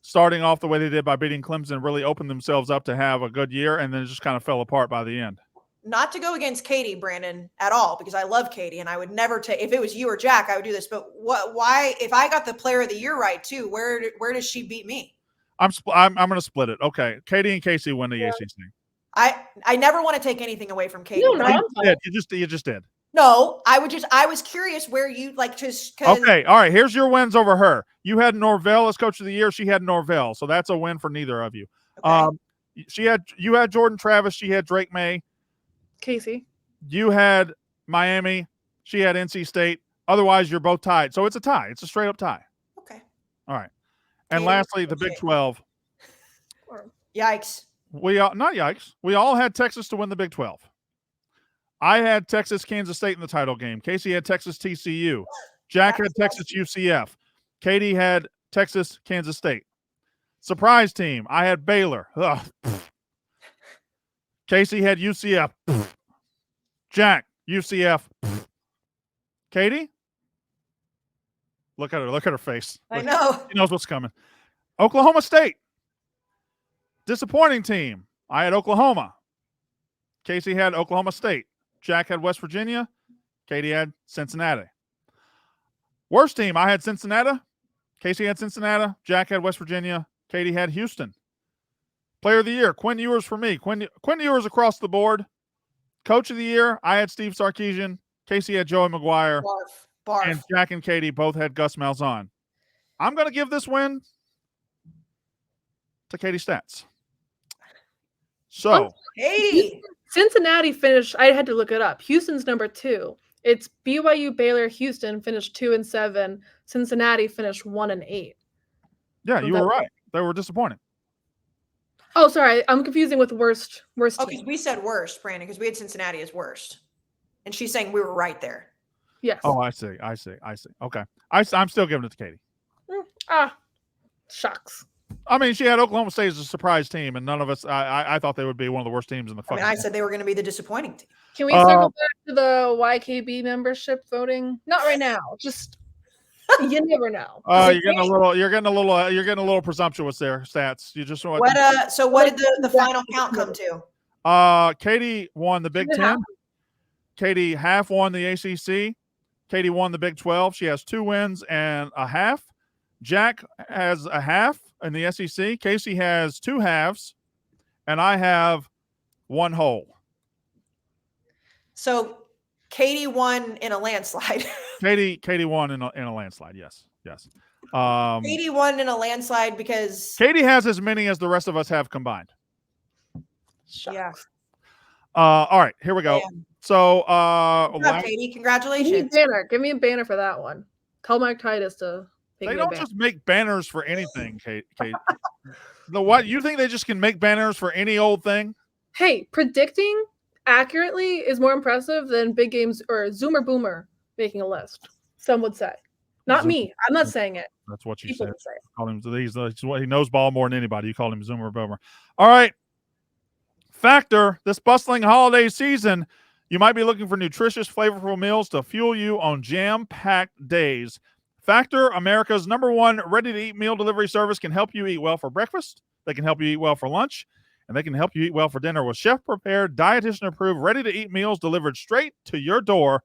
starting off the way they did by beating Clemson, really opened themselves up to have a good year, and then it just kind of fell apart by the end. Not to go against Katie, Brandon, at all, because I love Katie, and I would never take, if it was you or Jack, I would do this. But why, if I got the player of the year right too, where does she beat me? I'm going to split it. Okay, Katie and Casey win the ACC. I never want to take anything away from Katie. No, you just did. No, I was curious where you just. Okay, all right. Here's your wins over her. You had Norvell as coach of the year. She had Norvell, so that's a win for neither of you. Okay. You had Jordan Travis. She had Drake May. Casey. You had Miami. She had NC State. Otherwise, you're both tied. So it's a tie. It's a straight up tie. Okay. All right. And lastly, the Big 12. Yikes. Not yikes. We all had Texas to win the Big 12. I had Texas, Kansas State in the title game. Casey had Texas, TCU. Jack had Texas, UCF. Katie had Texas, Kansas State. Surprise team. I had Baylor. Casey had UCF. Jack, UCF. Katie? Look at her. Look at her face. I know. She knows what's coming. Oklahoma State. Disappointing team. I had Oklahoma. Casey had Oklahoma State. Jack had West Virginia. Katie had Cincinnati. Worst team. I had Cincinnati. Casey had Cincinnati. Jack had West Virginia. Katie had Houston. Player of the year. Quinn Ewers for me. Quinn Ewers across the board. Coach of the year. I had Steve Sarkisian. Casey had Joey McGuire. Barf. And Jack and Katie both had Gus Malzahn. I'm going to give this win to Katie Stats. So, Katie. Cincinnati finished, I had to look it up. Houston's number 2. It's BYU, Baylor, Houston finished 2-7. Cincinnati finished 1-8. Yeah, you were right. They were disappointing. Oh, sorry. I'm confusing with worst team. We said worst, Brandon, because we had Cincinnati as worst. And she's saying we were right there. Yes. Oh, I see. Okay. I'm still giving it to Katie. Shucks. I mean, she had Oklahoma State as a surprise team, and none of us, I thought they would be one of the worst teams in the fucking I said they were going to be the disappointing team. Can we circle back to the YKB membership voting? Not right now. Just, you never know. You're getting a little presumptuous there, Stats. You just want. So what did the final count come to? Katie won the Big 10. Katie half won the ACC. Katie won the Big 12. She has 2 wins and a half. Jack has a half in the SEC. Casey has 2 halves, and I have 1 whole. So Katie won in a landslide. Katie won in a landslide. Yes. Katie won in a landslide because Katie has as many as the rest of us have combined. Yeah. All right, here we go. Damn. So, Katie, congratulations. Give me a banner for that one. Tell Mike Titus to. They don't just make banners for anything, Kate. What? You think they just can make banners for any old thing? Hey, predicting accurately is more impressive than big games or Zoomer Boomer making a list. Some would say. Not me. I'm not saying it. That's what you People said. would say. Call him. He knows ball more than anybody. You call him Zoomer Boomer. All right. Factor, this bustling holiday season, you might be looking for nutritious, flavorful meals to fuel you on jam-packed days. Factor, America's #1 ready-to-eat meal delivery service, can help you eat well for breakfast. They can help you eat well for lunch, and they can help you eat well for dinner with chef-prepared, dietitian-approved, ready-to-eat meals delivered straight to your door.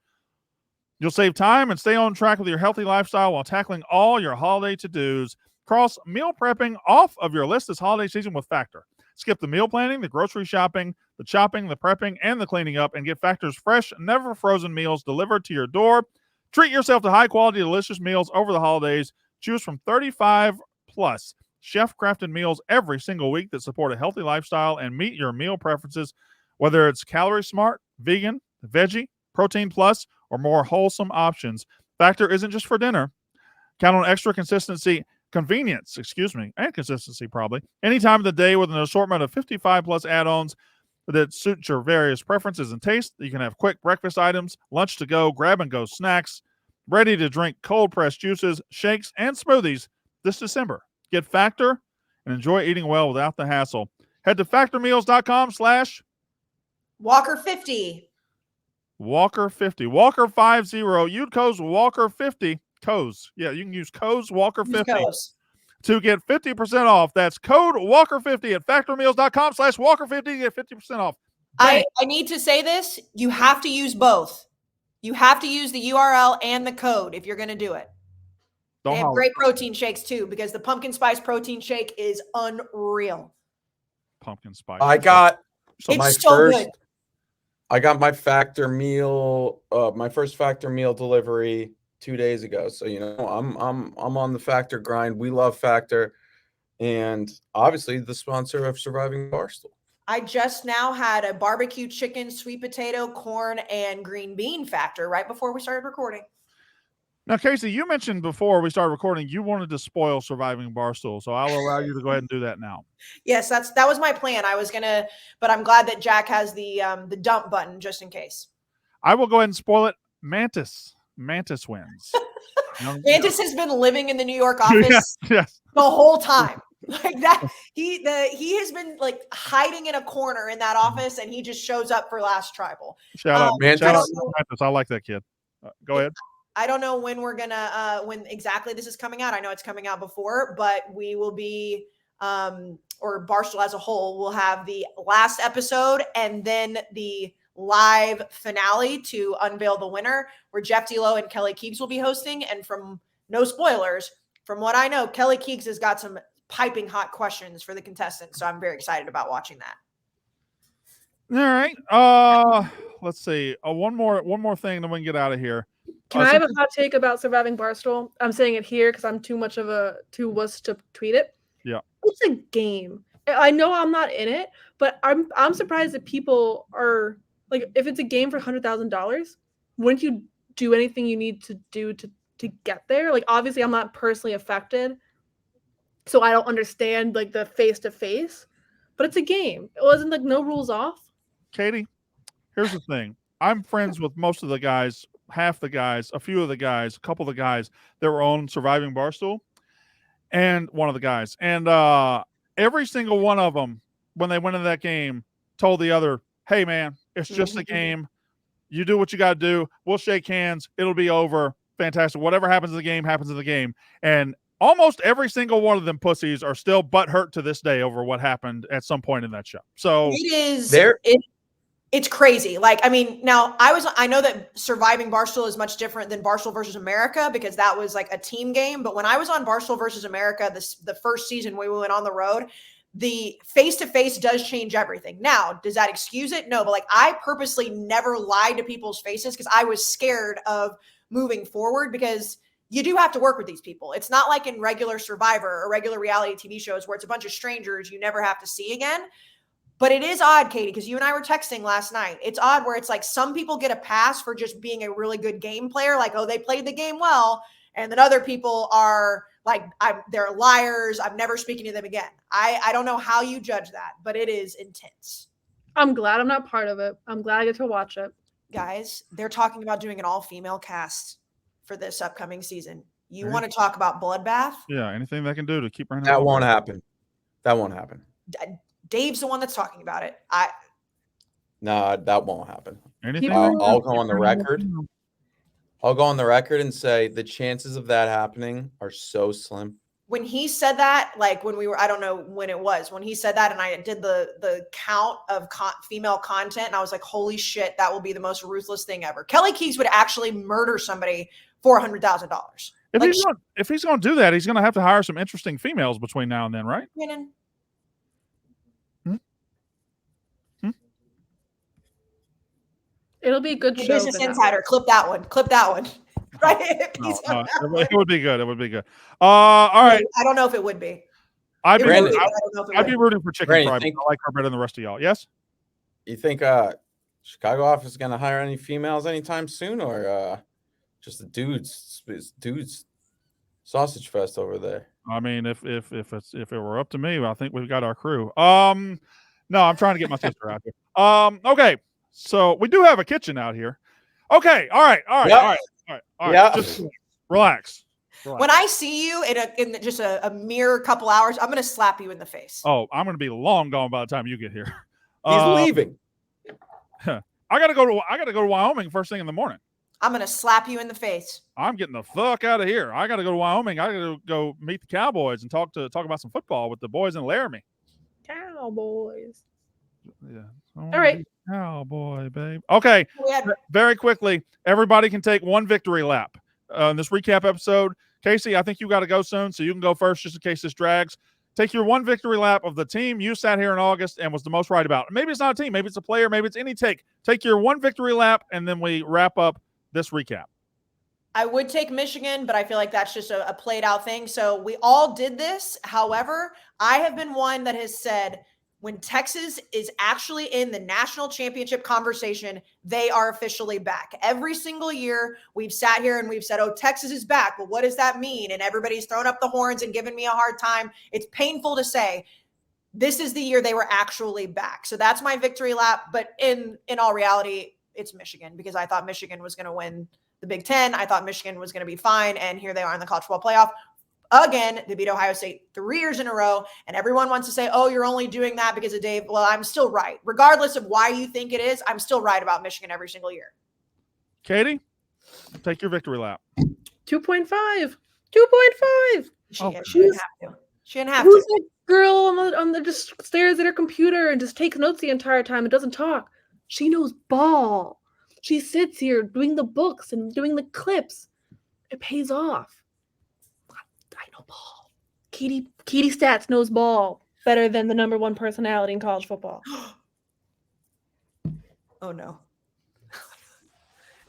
You'll save time and stay on track with your healthy lifestyle while tackling all your holiday to-dos. Cross meal prepping off of your list this holiday season with Factor. Skip the meal planning, the grocery shopping, the chopping, the prepping, and the cleaning up, and get Factor's fresh, never frozen meals delivered to your door. Treat yourself to high-quality, delicious meals over the holidays. Choose from 35 plus chef-crafted meals every single week that support a healthy lifestyle and meet your meal preferences, whether it's calorie smart, vegan, veggie, protein plus, or more wholesome options. Factor isn't just for dinner. Count on extra convenience, and consistency probably, any time of the day with an assortment of 55 plus add-ons that suit your various preferences and tastes. You can have quick breakfast items, lunch to go, grab and go snacks, ready to drink cold pressed juices, shakes, and smoothies this December. Get Factor and enjoy eating well without the hassle. Head to factormeals.com/Walker50. Walker50. Walker50. Use code Walker50. Codes. Yeah, you can use codes Walker50 to get 50% off. That's code Walker50 at factormeals.com/Walker50 to get 50% off. I need to say this. You have to use both. You have to use the URL and the code if you're going to do it. They have great protein shakes too, because the pumpkin spice protein shake is unreal. Pumpkin spice. I got good. I got my Factor meal, my first Factor meal delivery 2 days ago. So I'm on the Factor grind. We love Factor, and obviously the sponsor of Surviving Barstool. I just now had a barbecue chicken, sweet potato, corn, and green bean Factor right before we started recording. Now, Casey, you mentioned before we started recording you wanted to spoil Surviving Barstool, so I'll allow you to go ahead and do that now. Yes, that was my plan. I was gonna, but I'm glad that Jack has the dump button just in case. I will go ahead and spoil it. Mantis wins. Mantis has been living in the New York office yes. the whole time. Like that, he has been like hiding in a corner in that office, and he just shows up for Last Tribal. Shout out Mantis. I like that kid. Go ahead. I don't know when we're gonna when exactly this is coming out. I know it's coming out before, but we will be or Barstool as a whole will have the last episode and then the live finale to unveil the winner, where Jeff D'Lo and Kelly Keegs will be hosting. And from no spoilers, from what I know, Kelly Keegs has got some piping hot questions for the contestants, so I'm very excited about watching that. All right. Let's see. One more thing, then we can get out of here. Can I have a hot take about Surviving Barstool? I'm saying it here because I'm too wuss to tweet it. Yeah. It's a game. I know I'm not in it, but I'm surprised that people are like, if it's a game for $100,000, wouldn't you do anything you need to do to get there? Like, obviously I'm not personally affected, so I don't understand like the face-to-face, but it's a game. It wasn't like no rules off. Katie, here's the thing. I'm friends with most of the guys, half the guys, a few of the guys, a couple of the guys that were on Surviving Barstool, and one of the guys. And every single one of them, when they went into that game, told the other, hey, man, it's just a game. You do what you got to do. We'll shake hands. It'll be over. Fantastic. Whatever happens in the game, happens in the game. And almost every single one of them pussies are still butthurt to this day over what happened at some point in that show. So it is it's crazy. Like, I mean, now I know that Surviving Barstool is much different than Barstool versus America because that was like a team game. But when I was on Barstool versus America, the first season we went on the road, the face-to-face does change everything. Now, does that excuse it? No, but like I purposely never lied to people's faces because I was scared of moving forward, because you do have to work with these people. It's not like in regular Survivor or regular reality TV shows where it's a bunch of strangers you never have to see again. But it is odd, Katie, because you and I were texting last night. It's odd where it's like some people get a pass for just being a really good game player. Like, oh, they played the game well. And then other people are like, they're liars. I'm never speaking to them again. I don't know how you judge that, but it is intense. I'm glad I'm not part of it. I'm glad I get to watch it. Guys, they're talking about doing an all-female cast for this upcoming season. You want to talk about bloodbath? Yeah, anything they can do to keep running. That won't happen. That won't happen. Dave's the one that's talking about it. No, that won't happen. Anything? I'll go on the record. I'll go on the record and say the chances of that happening are so slim. When he said that, like when we were, I don't know when it was, when he said that and I did the count of female content and I was like, holy shit, that will be the most ruthless thing ever. Kelly Keegs would actually murder somebody for $100,000. If he's going to do that, he's going to have to hire some interesting females between now and then, right? It'll be a good show. Business Insider, clip that one. Right? It would be good. It would be good. All right. I don't know if it would be. I'd be Brandon, rooting for Chicken Fry. Think, I like her better than the rest of y'all. Yes? You think Chicago office is going to hire any females anytime soon, or just the dudes sausage fest over there? I mean, if it were up to me, I think we've got our crew. No, I'm trying to get my sister out here. Okay, so we do have a kitchen out here. Okay, all right. Yeah. Just relax. When I see you in just a mere couple hours, I'm going to slap you in the face. Oh, I'm going to be long gone by the time you get here. He's leaving. I gotta go to Wyoming first thing in the morning. I'm gonna slap you in the face. I'm getting the fuck out of here. I gotta go to Wyoming. I gotta go meet the Cowboys and talk about some football with the boys in Laramie. Cowboys. Yeah. All right. Cowboy, babe. Okay. Very quickly, everybody can take one victory lap in this recap episode. Casey, I think you got to go soon, so you can go first just in case this drags. Take your one victory lap of the team you sat here in August and was the most right about. Maybe it's not a team. Maybe it's a player. Maybe it's any take. Take your one victory lap, and then we wrap up this recap. I would take Michigan, but I feel like that's just a played out thing. So we all did this. However, I have been one that has said when Texas is actually in the national championship conversation, they are officially back. Every single year we've sat here and we've said, oh, Texas is back. Well, what does that mean? And everybody's thrown up the horns and given me a hard time. It's painful to say this is the year they were actually back. So that's my victory lap. But in all reality, it's Michigan, because I thought Michigan was going to win the Big Ten. I thought Michigan was going to be fine. And here they are in the college football playoff. Again, they beat Ohio State 3 years in a row, and everyone wants to say, oh, you're only doing that because of Dave. Well, I'm still right. Regardless of why you think it is, I'm still right about Michigan every single year. Katie, take your victory lap. 2.5. 2.5. She didn't have to. She didn't have Who's to. that girl on the just stares at her computer and just takes notes the entire time and doesn't talk? She knows ball. She sits here doing the books and doing the clips. It pays off. I know ball. Katie Stats knows ball better than the number one personality in college football. Oh no.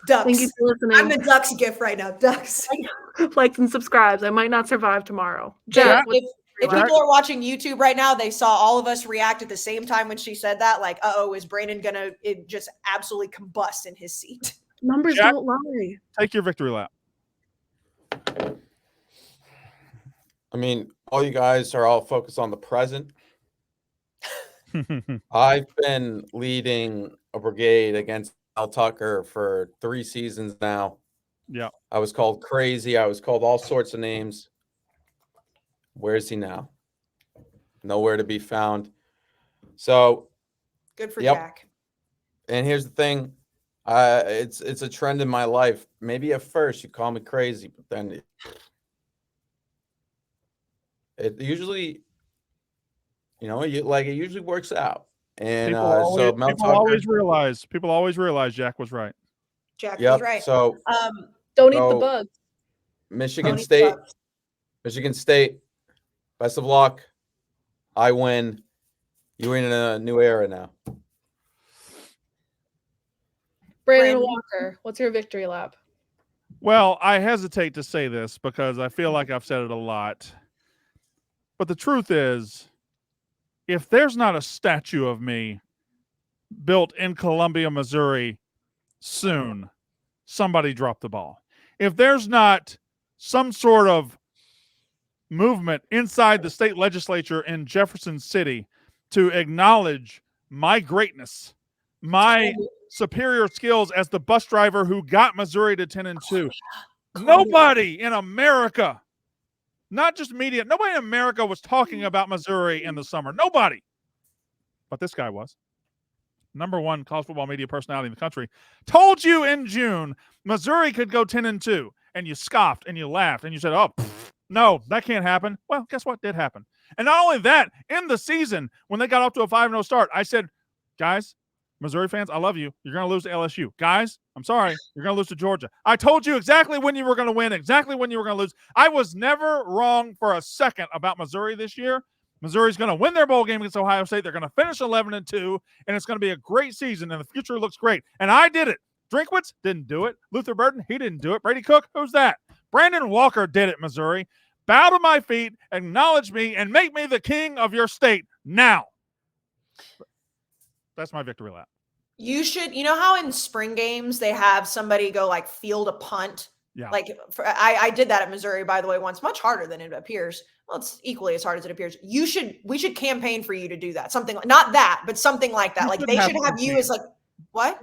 Ducks. Thank you for listening. I'm the Ducks gift right now. Ducks. Likes and subscribes. I might not survive tomorrow. Jack, if people are watching YouTube right now, they saw all of us react at the same time when she said that. Like, is Brandon gonna just absolutely combust in his seat? Numbers don't lie. Take your victory lap. I mean, all you guys are all focused on the present. I've been leading a brigade against Al Tucker for 3 seasons now. Yeah. I was called crazy. I was called all sorts of names. Where is he now? Nowhere to be found. So good for Jack. And here's the thing. It's a trend in my life. Maybe at first you call me crazy, but then it usually, it usually works out. And people always realize Jack was right. Jack was right. So don't eat the bugs. Michigan State, best of luck. I win. You're in a new era now. Brandon Walker, what's your victory lap? Well, I hesitate to say this because I feel like I've said it a lot. But the truth is, if there's not a statue of me built in Columbia, Missouri soon, somebody dropped the ball. If there's not some sort of movement inside the state legislature in Jefferson City to acknowledge my greatness, my superior skills as the bus driver who got Missouri to 10-2. Nobody in America, not just media, nobody in America was talking about Missouri in the summer. Nobody. But this guy was. Number one college football media personality in the country. Told you in June Missouri could go 10-2. And you scoffed and you laughed and you said, no, that can't happen. Well, guess what did happen? And not only that, in the season, when they got off to a 5-0 start, I said, guys, Missouri fans, I love you. You're going to lose to LSU. Guys, I'm sorry. You're going to lose to Georgia. I told you exactly when you were going to win, exactly when you were going to lose. I was never wrong for a second about Missouri this year. Missouri's going to win their bowl game against Ohio State. They're going to finish 11-2, and it's going to be a great season, and the future looks great. And I did it. Drinkwitz didn't do it. Luther Burden, he didn't do it. Brady Cook, who's that? Brandon Walker did it, Missouri. bow to my feet, acknowledge me, and make me the king of your state now. That's my victory lap. You should, you know how in spring games they have somebody go like field a punt? Yeah. Like I did that at Missouri, by the way, once. Much harder than it appears. Well, it's equally as hard as it appears. We should campaign for you to do that. Something like, not that, but something like that. Like they should have you as like, what?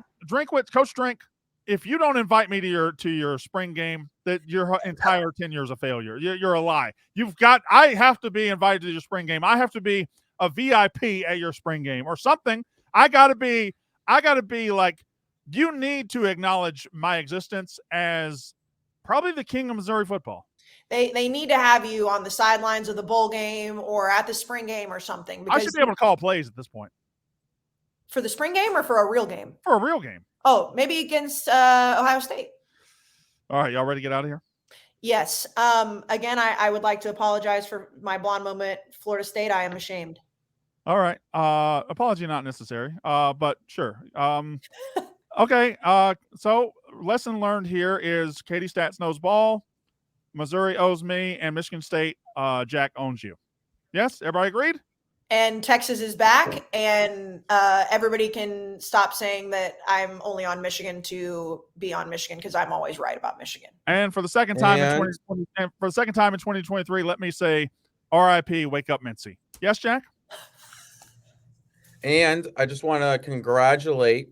Coach Drink. If you don't invite me to your spring game, that your entire tenure is a failure. You're a lie. I have to be invited to your spring game. I have to be a VIP at your spring game or something. I gotta be like, you need to acknowledge my existence as probably the king of Missouri football. They need to have you on the sidelines of the bowl game or at the spring game or something. I should be able to call plays at this point. For the spring game or for a real game? For a real game. Oh, maybe against Ohio State. All right, y'all ready to get out of here? Yes. Again, I would like to apologize for my blonde moment. Florida State, I am ashamed. All right. Apology not necessary. But sure. Okay. So lesson learned here is Katie Stats knows ball. Missouri owes me, and Michigan State, Jack owns you. Yes, everybody agreed? And Texas is back, and everybody can stop saying that I'm only on Michigan to be on Michigan because I'm always right about Michigan. And for the second time in 2023, let me say, R.I.P. Wake up, Mincy. Yes, Jack. And I just want to congratulate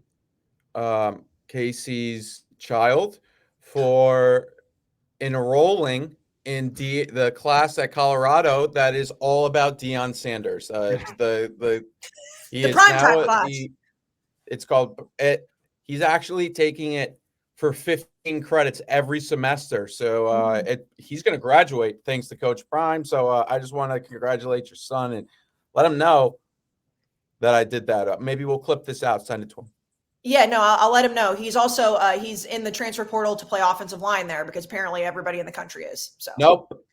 Casey's child for enrolling in the class at Colorado that is all about Deion Sanders. The primetime class. It's called it. He's actually taking it for 15 credits every semester. So he's going to graduate thanks to Coach Prime. So I just want to congratulate your son and let him know that I did that. Maybe we'll clip this out, send it to him. Yeah, no, I'll let him know. He's also he's in the transfer portal to play offensive line there because apparently everybody in the country is. So nope.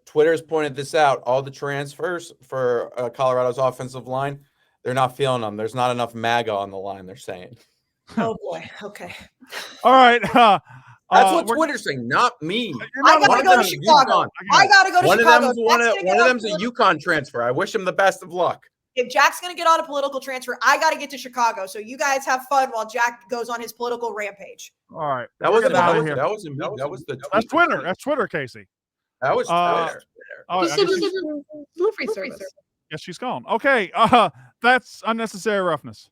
Twitter's pointed this out. All the transfers for Colorado's offensive line, they're not feeling them. There's not enough MAGA on the line, they're saying. Oh boy. Okay. All right. That's what Twitter's saying, not me. I gotta go to Chicago. I gotta go to Chicago. One of them's a UConn transfer. I wish him the best of luck. If Jack's going to get on a political transfer, I got to get to Chicago. So you guys have fun while Jack goes on his political rampage. All right. That was the That's Twitter. That's Twitter, Casey. That was Twitter. Delivery service. Yes, she's gone. Okay. That's unnecessary roughness.